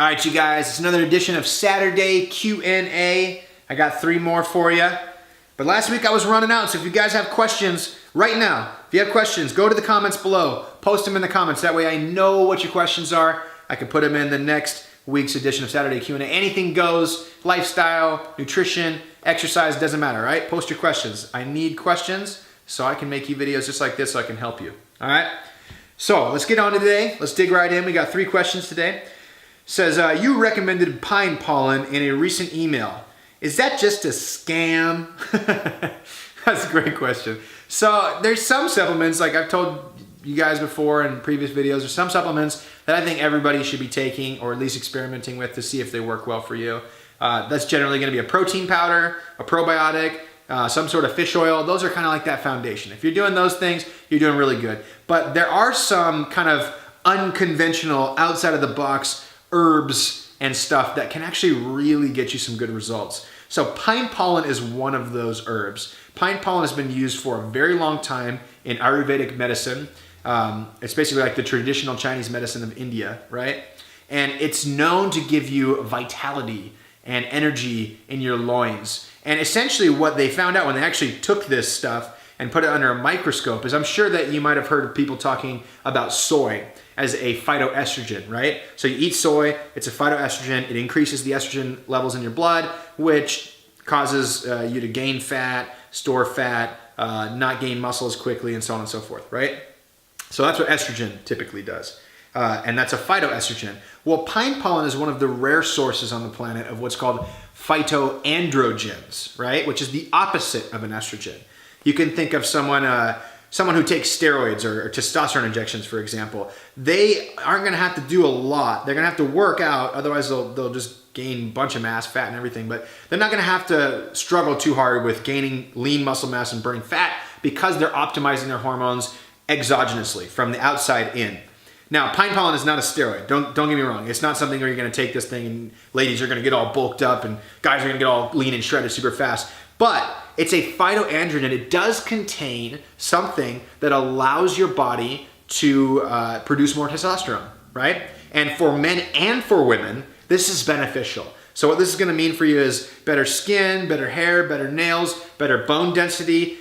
All right, you guys, it's another edition of Saturday Q&A. I got 3 more for you. But last week I was running out, so if you guys have questions right now, if you have questions, go to the comments below. Post them in the comments. That way I know what your questions are. I can put them in the next week's edition of Saturday Q&A. Anything goes, lifestyle, nutrition, exercise, doesn't matter, right? Post your questions. I need questions so I can make you videos just like this so I can help you. All right? So let's get on to today. Let's dig right in. We got 3 questions today. Says, you recommended pine pollen in a recent email. Is that just a scam? That's a great question. So there's some supplements, like I've told you guys before in previous videos, there's some supplements that I think everybody should be taking or at least experimenting with to see if they work well for you. That's generally going to be a protein powder, a probiotic, some sort of fish oil. Those are kind of like that foundation. If you're doing those things, you're doing really good. But there are some kind of unconventional, outside of the box herbs and stuff that can actually really get you some good results. So pine pollen is one of those herbs. Pine pollen has been used for a very long time in Ayurvedic medicine. It's basically like the traditional Chinese medicine of India, right? And it's known to give you vitality and energy in your loins. And essentially what they found out when they actually took this stuff and put it under a microscope is, I'm sure that you might have heard of people talking about soy as a phytoestrogen, right? So you eat soy, it's a phytoestrogen, it increases the estrogen levels in your blood, which causes you to gain fat, store fat, not gain muscle as quickly, and so on and so forth, right? So that's what estrogen typically does. And that's a phytoestrogen. Well, pine pollen is one of the rare sources on the planet of what's called phytoandrogens, right? Which is the opposite of an estrogen. You can think of someone who takes steroids or testosterone injections, for example. They aren't going to have to do a lot. They're going to have to work out, otherwise they'll just gain a bunch of mass, fat, and everything. But they're not going to have to struggle too hard with gaining lean muscle mass and burning fat because they're optimizing their hormones exogenously from the outside in. Now, pine pollen is not a steroid. Don't get me wrong. It's not something where you're going to take this thing and ladies are going to get all bulked up and guys are going to get all lean and shredded super fast. But it's a phytoandrogen. It does contain something that allows your body to produce more testosterone, right? And for men and for women, this is beneficial. So what this is going to mean for you is better skin, better hair, better nails, better bone density,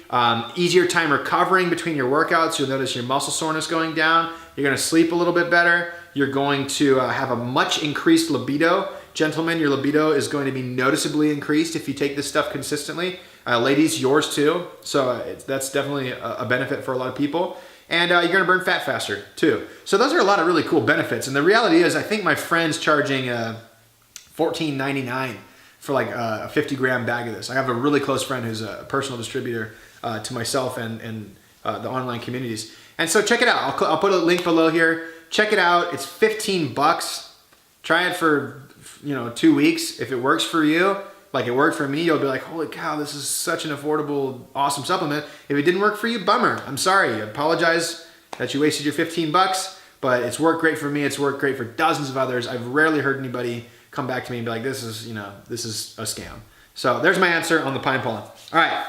easier time recovering between your workouts. You'll notice your muscle soreness going down. You're going to sleep a little bit better. You're going to have a much increased libido. Gentlemen, your libido is going to be noticeably increased if you take this stuff consistently. Ladies, yours too. So that's definitely a benefit for a lot of people. And you're going to burn fat faster too. So those are a lot of really cool benefits. And the reality is, I think my friend's charging $14.99 for like a 50-gram bag of this. I have a really close friend who's a personal distributor to myself and the online communities. And so check it out. I'll put a link below here. Check it out. It's 15 bucks. Try it for 2 weeks. If it works for you, like it worked for me, you'll be like, holy cow, this is such an affordable, awesome supplement. If it didn't work for you, bummer. I'm sorry. I apologize that you wasted your 15 bucks, but it's worked great for me. It's worked great for dozens of others. I've rarely heard anybody come back to me and be like, this is a scam. So there's my answer on the pine pollen. All right.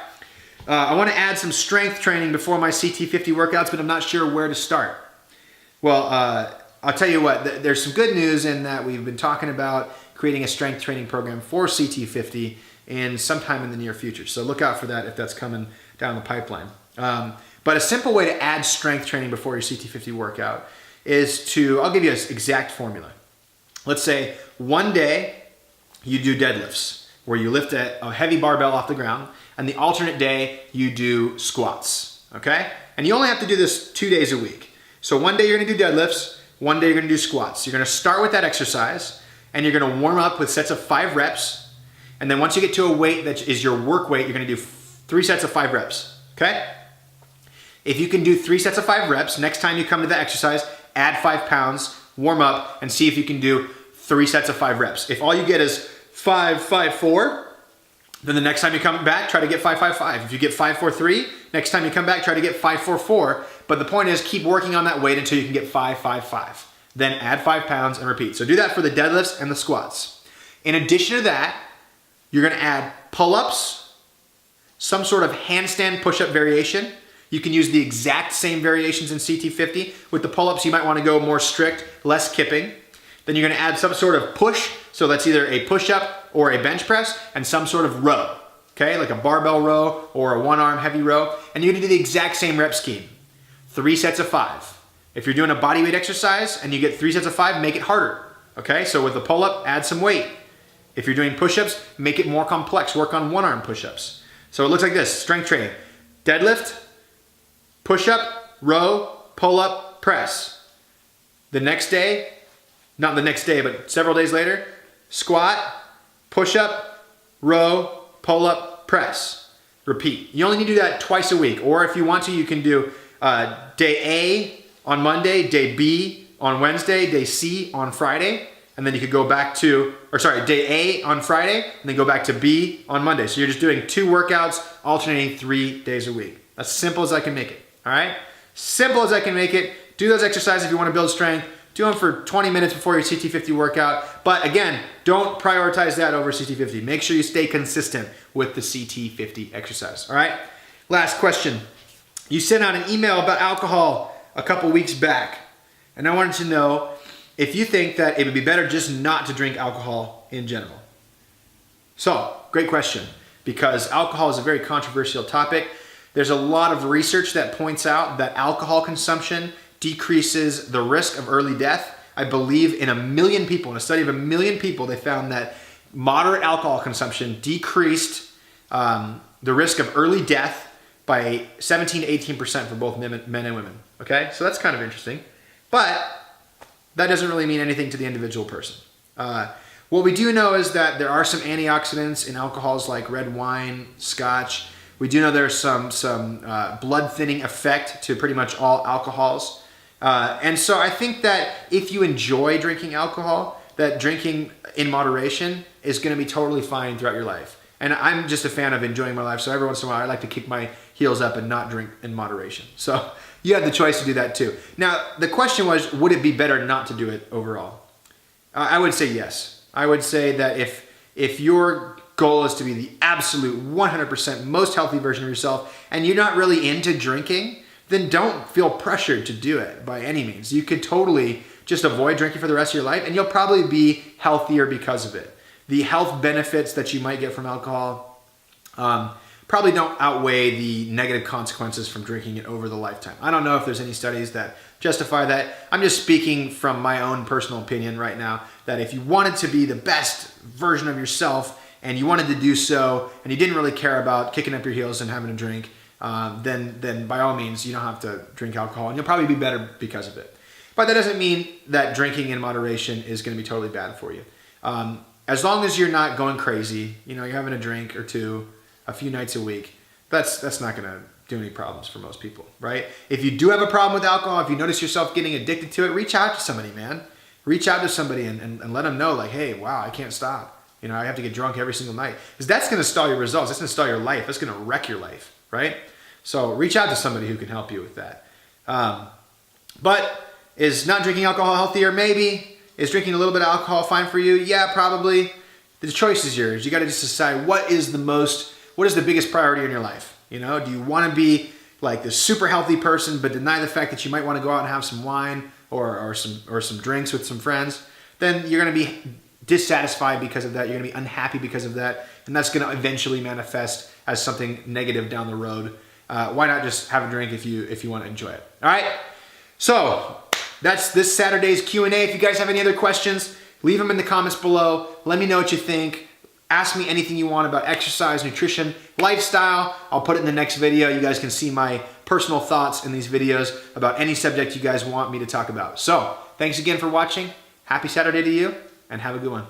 I want to add some strength training before my CT50 workouts, but I'm not sure where to start. Well, I'll tell you what, there's some good news in that we've been talking about creating a strength training program for CT50 in sometime in the near future. So look out for that if that's coming down the pipeline. But a simple way to add strength training before your CT50 workout is I'll give you an exact formula. Let's say one day you do deadlifts where you lift a heavy barbell off the ground, and the alternate day you do squats, okay? And you only have to do this 2 days a week. So one day you're gonna do deadlifts, one day you're gonna do squats. You're gonna start with that exercise, and you're gonna warm up with sets of 5 reps, and then once you get to a weight that is your work weight, you're gonna do 3 sets of 5 reps, okay? If you can do 3 sets of 5 reps, next time you come to the exercise, add 5 pounds, warm up, and see if you can do 3 sets of 5 reps. If all you get is 5, 5, 4, then the next time you come back, try to get 5, 5, 5. If you get 5, 4, 3, next time you come back, try to get 5, 4, 4. But the point is, keep working on that weight until you can get 5, 5, 5. Then add 5 pounds and repeat. So do that for the deadlifts and the squats. In addition to that, you're gonna add pull-ups, some sort of handstand push-up variation. You can use the exact same variations in CT50. With the pull-ups, you might wanna go more strict, less kipping. Then you're gonna add some sort of push, so that's either a push-up or a bench press, and some sort of row, okay? Like a barbell row or a one-arm heavy row. And you're gonna do the exact same rep scheme. 3 sets of 5. If you're doing a body weight exercise and you get 3 sets of 5, make it harder, okay? So with the pull-up, add some weight. If you're doing push-ups, make it more complex. Work on one-arm push-ups. So it looks like this, strength training. Deadlift, push-up, row, pull-up, press. The next day, not the next day, but several days later, squat, push-up, row, pull-up, press. Repeat. You only need to do that twice a week. Or if you want to, you can do day A on Monday, day B on Wednesday, day C on Friday, and then you could go back to, day A on Friday, and then go back to B on Monday. So you're just doing 2 workouts, alternating 3 days a week. As simple as I can make it, all right? Simple as I can make it. Do those exercises if you want to build strength. Do them for 20 minutes before your CT50 workout. But again, don't prioritize that over CT50. Make sure you stay consistent with the CT50 exercise, all right? Last question. You sent out an email about alcohol a couple weeks back, and I wanted to know if you think that it would be better just not to drink alcohol in general. So, great question, because alcohol is a very controversial topic. There's a lot of research that points out that alcohol consumption decreases the risk of early death. I believe in a study of 1 million people, they found that moderate alcohol consumption decreased the risk of early death by 17 to 18% for both men and women. Okay, so that's kind of interesting. But that doesn't really mean anything to the individual person. What we do know is that there are some antioxidants in alcohols like red wine, scotch. We do know there's some blood thinning effect to pretty much all alcohols. And so I think that if you enjoy drinking alcohol, that drinking in moderation is gonna be totally fine throughout your life. And I'm just a fan of enjoying my life, so every once in a while I like to kick my heels up and not drink in moderation. So you have the choice to do that too. Now, the question was, would it be better not to do it overall? I would say yes. I would say that if your goal is to be the absolute 100% most healthy version of yourself and you're not really into drinking, then don't feel pressured to do it by any means. You could totally just avoid drinking for the rest of your life and you'll probably be healthier because of it. The health benefits that you might get from alcohol probably don't outweigh the negative consequences from drinking it over the lifetime. I don't know if there's any studies that justify that. I'm just speaking from my own personal opinion right now, that if you wanted to be the best version of yourself and you wanted to do so and you didn't really care about kicking up your heels and having a drink, then by all means, you don't have to drink alcohol and you'll probably be better because of it. But that doesn't mean that drinking in moderation is going to be totally bad for you. As long as you're not going crazy, you're having a drink or two a few nights a week, that's not gonna do any problems for most people, right? If you do have a problem with alcohol, if you notice yourself getting addicted to it, reach out to somebody, man. Reach out to somebody and let them know, like, hey, wow, I can't stop. I have to get drunk every single night. Because that's gonna stall your results, that's gonna stall your life, that's gonna wreck your life, right? So reach out to somebody who can help you with that. But is not drinking alcohol healthier? Maybe. Is drinking a little bit of alcohol fine for you? Yeah, probably. The choice is yours. You got to just decide what is the biggest priority in your life. Do you want to be like this super healthy person, but deny the fact that you might want to go out and have some wine or some drinks with some friends? Then you're going to be dissatisfied because of that. You're going to be unhappy because of that, and that's going to eventually manifest as something negative down the road. Why not just have a drink if you want to enjoy it? All right. So that's this Saturday's Q&A. If you guys have any other questions, leave them in the comments below. Let me know what you think. Ask me anything you want about exercise, nutrition, lifestyle. I'll put it in the next video. You guys can see my personal thoughts in these videos about any subject you guys want me to talk about. So, thanks again for watching. Happy Saturday to you, and have a good one.